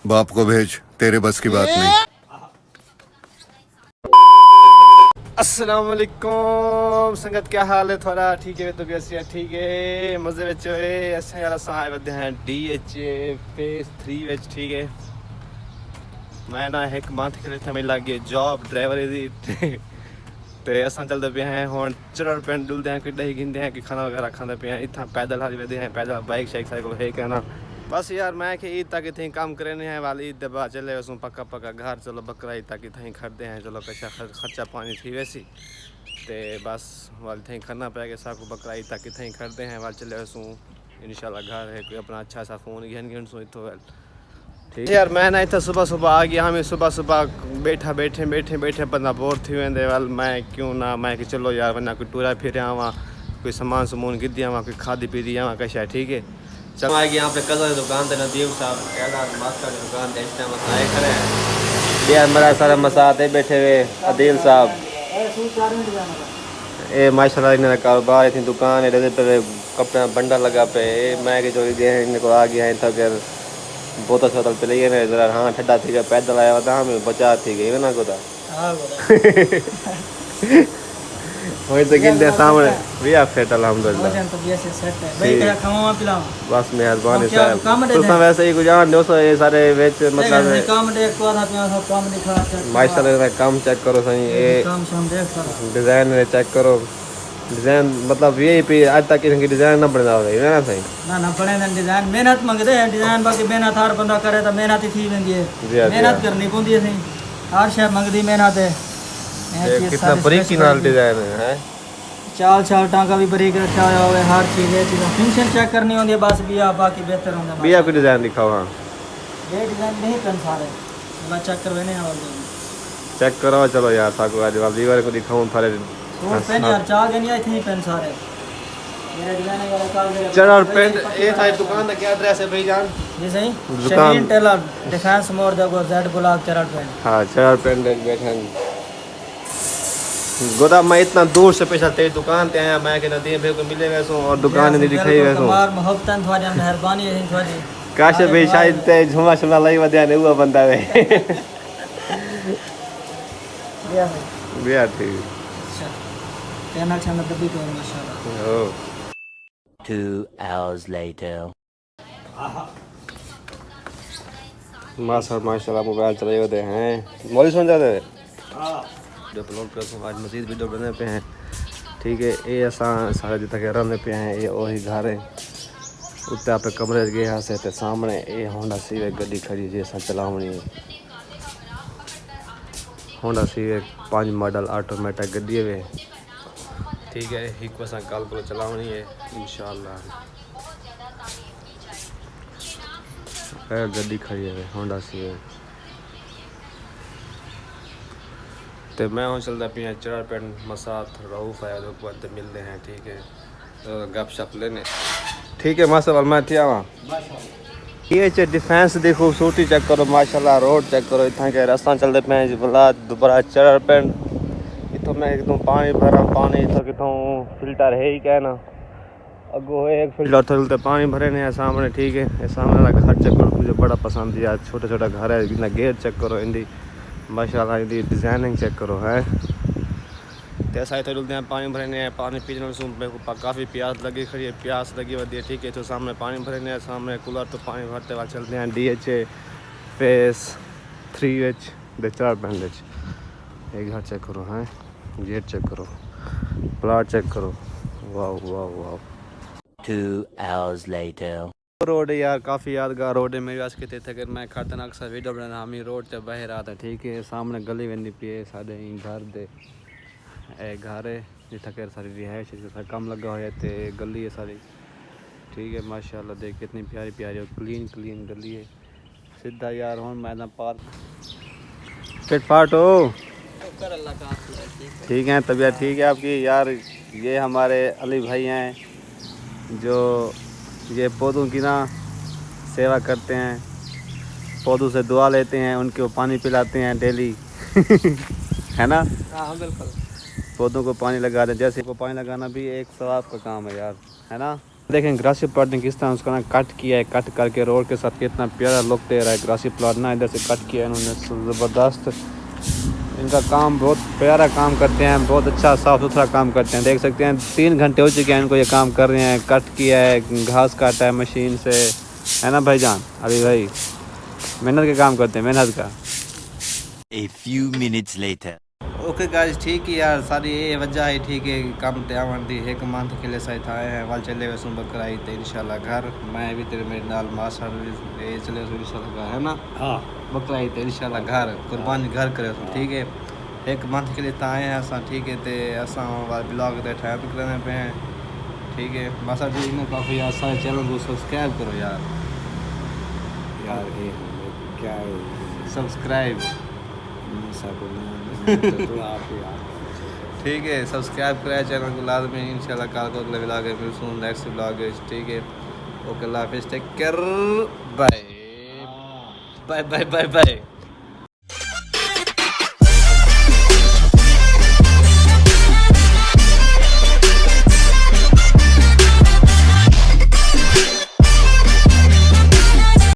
बाप को भेज, तेरे बस की बात नहीं। अस्सलाम वालेकुम संगत, क्या हाल है थोड़ा? ठीक है तो कैसे ठीक है मजे विच होए असां यार असां आए वधे हैं DH फेस 3 विच। ठीक है मैं ना एक मंथ के लिए मिल लग गई जॉब ड्राइवर दी ते असां चलदे पे हैं हुण चरड़ पिंड डुलदे हैं किड्डे गिंदे हैं कि खाना वगैरह खांदे पे हैं इत्थां पैदल हाली वधे हैं पैदल बाइक शाइक साइकिल है कहना बस यार मैं कि ईद तक इतनी काम करने हैं वाली ईद बाद चले उसमें पक्का पक्का घर चलो बकरा ईद तक इतना खरीदे हैं चलो कैसा खर्चा पानी थी वैसी ते बस वाल थे खरना पै गया साकू बकरा ईद तक इतना खरीदे हैं वाल चले उसू इंशाल्लाह घर है कोई अपना अच्छा सा फ़ोन घेन सो इतो वेल ठीक यार मैं ना इतना सुबह सुबह आ गया हमें सुबह सुबह बैठे बंदा बोर थी वेंदे वाल मैं क्यों ना मैं कि चलो यार वरना कोई टूरा फिर आवा कोई सामान समून गिद्दी आवा कोई खादी पीदी आवा कैसा ठीक है। चलो आ गया यहाँ पे कलर की दुकान थे नदीम साहब कहला मास्टर की दुकान थे इस टाइम आए खड़े हैं यार मेरा सारा मसाते बैठे हुए अदील साहब ये माशाल्लाह इन्हें कारोबार इतनी दुकान है पे कपड़ा बंडा लगा पे मैं कि चोरी गए इनको आ गया है तक बोतल शोतल पे लिए ना जरा हाँ ठंडा थी गया पैदल आया था हमें बचा थी गई ना गोदा वही तो गिनते सामने भैया सेट अल्हम्दुलिल्लाह बस मेहरबानी साहब तो वैसे ही गुजान दोस्तों ये सारे वेच मतलब माशाल्लाह काम चेक करो सही ये डिजाइन चेक करो डिजाइन मतलब ये भी आज तक इनकी डिजाइन ना बना रही है ना सही ना बने डिजाइन मेहनत मंगदे हैं डिजाइन बाकी मेहनत हर बंदा करे तो मेहनत ही थी वेंदी है मेहनत करनी पौंदी है सही हर शय मंगदी मेहनत है कितना बारीकी नाल डिजाइन है चाल चाल टांका भी बारीक रखा हुआ है हर चीज है फंक्शन चेक करनी होती है बस बिया बाकी बेहतर होंदा बिया को डिजाइन दिखाओ हां ये डिजाइन नहीं पेन सारे मैं चेक करवेने आवाज चेक करो चलो यार साको आज वीवर को दिखाऊं थारे तो पेन यार चाल गनी है इतनी पेन सारे मेरा डिजाइन वाला काल चरड़ पेंट ये थारी दुकान का क्या एड्रेस है भाईजान जी सही दुकान टेलर डिफेंस मोड़ देखो जेड ब्लॉक चरड़ पेंट हां चरड़ पेंट बैठे गोदा मैं इतना दूर से पैसा तेरी दुकान ते आया मैं के नदी में को मिले वैसो और दुकान नहीं दिखाई वैसो हमार मोहब्बतन थोड़ी मेहरबानी है थोड़ी काश भाई शायद ते झुमा शुमा लाई वदया ने हुआ बंदा वे बिया ठीक अच्छा तेना छन दबी तो माशाल्लाह ओ 2 hours later माशाल्लाह मोबाइल चलाए होते हैं मौली सुन जाते हां अपलोड कर सो आज मजीद वीडियो बने पे हैं ठीक है ये असा सारे जितना के रहने पे हैं ये वही घर है उत्ते आप कमरे गए यहाँ से सामने ये होंडा सिविक गड्डी खड़ी जैसा चलावनी होंडा सिविक 5 मॉडल ऑटोमेटिक गड्डी है ठीक है एक वसा कल को चलावनी है इंशाल्लाह गड्डी खड़ी है होंडा सिविक तो मैं हूँ चलता पिया चरड़ पेंट मसात रऊफ है तो मिलते हैं ठीक है तो गप शप लेने ठीक है माशा मैं थी वहाँ ये डिफेंस की खूबसूरती चेक करो माशाल्लाह रोड चेक करो इतना के रास्ता चलते पे भला दोबारा चरड़ पेंट इतों मैं एकदम पानी भरा पानी इतो कितों फिल्टर है ही क्या ना अगो एक फिल्टर चलते पानी भरे नहीं है सामने ठीक है सामने वाला घर चेक करो मुझे बड़ा पसंद है छोटा छोटा घर है इतना गेट चेक करो इनकी माशाल्लाह इनकी डिजाइनिंग चेक करो है ऐसा तो डुलते हैं पानी भरने हैं पानी पीने काफ़ी प्यास लगी खड़ी है प्यास लगी हुई है ठीक है तो सामने पानी भरने हैं सामने कूलर तो पानी भरते हुए चलते हैं DH फेस 3H चरड़ पेंट एक घर चेक करो हैं गेट चेक करो प्लाट चेक करो वाह वाह वाह 2 hours later रोड है यार काफ़ी यादगार रोड है मेरे वास्ते थे अगर मैं खतरनाक सा वीडियो बनाना हमी रोड से बह रहा था ठीक है सामने गली वेंदी पी है साढ़े घर दे घर है जितना कर सारी रिहाइश है कम लगा हुआ है गली है सारी ठीक है माशाल्लाह देख कितनी प्यारी प्यारी और क्लीन क्लीन गली है सीधा यार हूँ मैदान पार्क फिट फाट हो ठीक है तबीयत ठीक है आपकी यार ये हमारे अली भाई हैं जो ये पौधों की ना सेवा करते हैं पौधों से दुआ लेते हैं उनके पानी पिलाते हैं डेली है ना हां बिल्कुल पौधों को पानी लगा दें जैसे को पानी लगाना भी एक सवाब का काम है यार है ना देखें ग्रासी प्लॉट ने किस तरह उसका ना कट किया है, कट करके रोड के साथ कितना प्यारा लुक दे रहा है ग्रासी प्लॉट ना। इधर से कट किया इन्होंने ज़बरदस्त। इनका काम बहुत प्यारा काम करते हैं, बहुत अच्छा साफ़ सुथरा काम करते हैं। देख सकते हैं 3 घंटे हो चुके हैं इनको ये काम कर रहे हैं। कट किया है, घास काटा है मशीन से, है ना भाईजान? अभी भाई मेहनत का काम करते हैं, मेहनत का। A few minutes later. Okay guys, ठीक है यार, सारी ये वजह है, ठीक है कम त्यावन दी 1 मंथ के लिए सही आए हैं वाल चले वैसे बकराई तो इंशाल्लाह घर मैं भी तेरे मेरे नाल मासा ये चले इंशाल्लाह घर, है ना? हाँ, बकराई तो इंशाल्लाह घर कुर्बानी घर करे, ठीक है 1 मंथ के लिए आए हैं असा, ठीक है। तो असा ब्लॉग तो टाइम करने पे हैं, ठीक है। मासा जी ने काफ़ी यार सारे चैनल को सब्सक्राइब करो यार ये क्या सब्सक्राइब ठीक है, सब्सक्राइब कराया चैनल को लाजमी। इंशाल्लाह कल को अगले व्लॉग में फिर सुन नेक्स्ट व्लॉग है, ठीक है। ओके, अल्लाह हाफिज़, take care, bye bye bye bye bye.